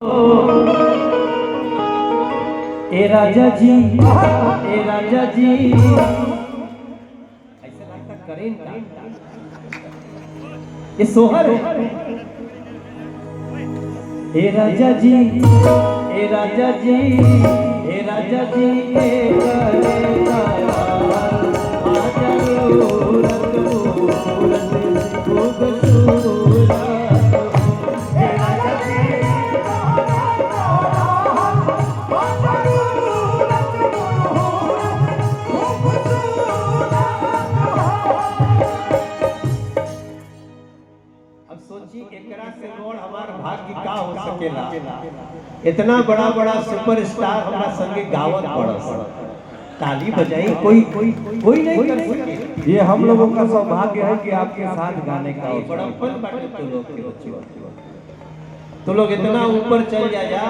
ए राजा जी, ए राजा जी, ऐसा लगता करें ये सोहर है। ए राजा जी, ए राजा जी, ए राजा जी, भाग्य का हो सकेला इतना बड़ा बड़ा सुपरस्टार हमारा संगे गावत पड़स, ताली बजाई कोई कोई कोई नहीं कर सके। ये हम लोगों का सौभाग्य है कि आपके साथ गाने का बड़प्पन बाटे तो लोग के बच्चों तो लोग इतना ऊपर चल जाया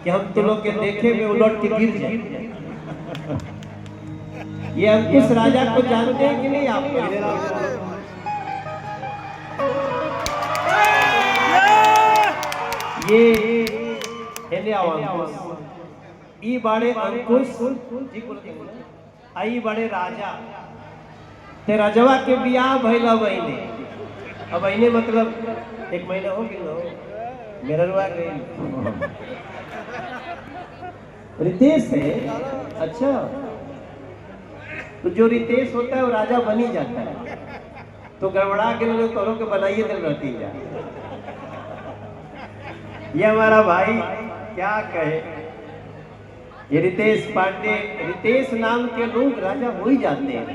कि हम तो लोग के देखे में उलट के गिर जाए। ये अंकुश राजा को जानते हैं कि नहीं आप? ये अंकुश ई बड़े अंकुश जी आई बड़े राजा ते राजवा के बियाह भइला बहिने। अब बहिने मतलब एक महीना हो गया मेरा रुआ गई रितेश है। अच्छा तो जो रितेश होता है वो राजा बन ही जाता है, तो गड़बड़ा के लोग करो के बनाइए दिल रहती है। ये हमारा भाई क्या कहे, ये रितेश पांडे, रितेश नाम के लोग राजा हो ही जाते हैं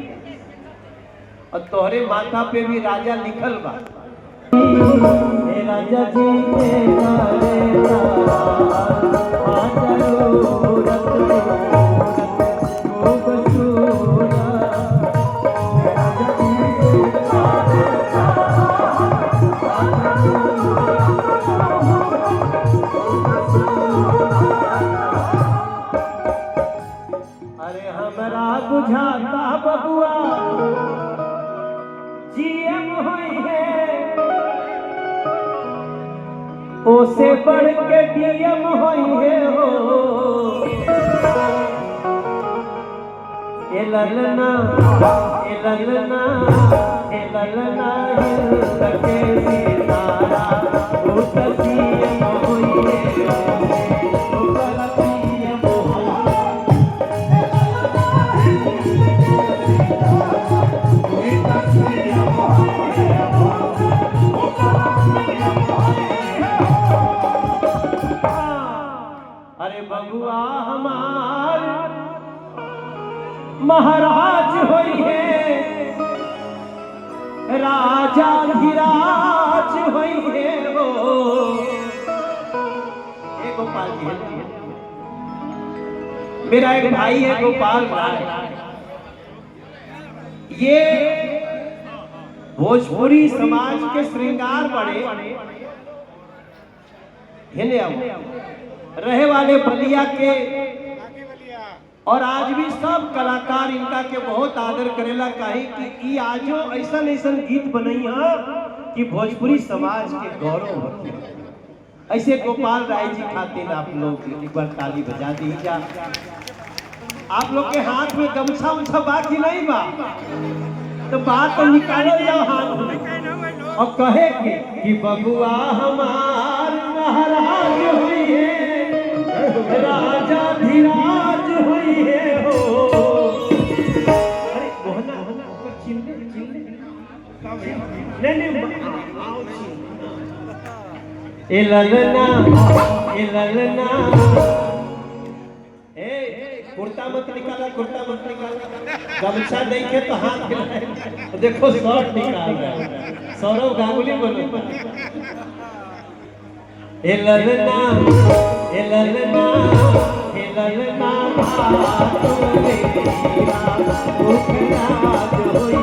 और तोहरे माथा पे भी राजा लिखल बा। राजा जी बुझाता बबुआ जीएम होई है ओसे बढ़ के डीएम होई है हो। ए ललना ए ललना ए ललना करके सितारा उठ सीएम होई है। अरे बबुआ हमार महाराज होई है, राजा धीराज होई है वो। एक गोपाल जी मेरा एक भाई है गोपाल राय, ये भोजपुरी समाज के श्रृंगार बड़े रहे वाले बलिया के, और आज भी सब कलाकार इनका के बहुत आदर करेला काहे कि ई आजो ऐसा ऐसा गीत बनैया कि भोजपुरी समाज के गौरव होते। ऐसे गोपाल राय जी खातिर आप लोग एक बार ताली बजा दीजिए। आप लोग के हाथ में गमछा उमछा बा कि नहीं बा? तो बात तो निकालो जाओ हाथ में और कहे कि बबुआ हमार महाराज हुई है, राजा धीराज हुई है हो। अरे मोहना ऊपर चिल्ले नहीं ए ललना ए ललना कुर्ता मत निकाला, कुर्ता मत निकाला, गमछा नहीं के तो हाथ हिलाए। देखो शॉर्ट निकाल रहा है सौरव गांगुली बोलो। ए ललना ए ललना ए ललना भातुरे तेरा दुखना जोई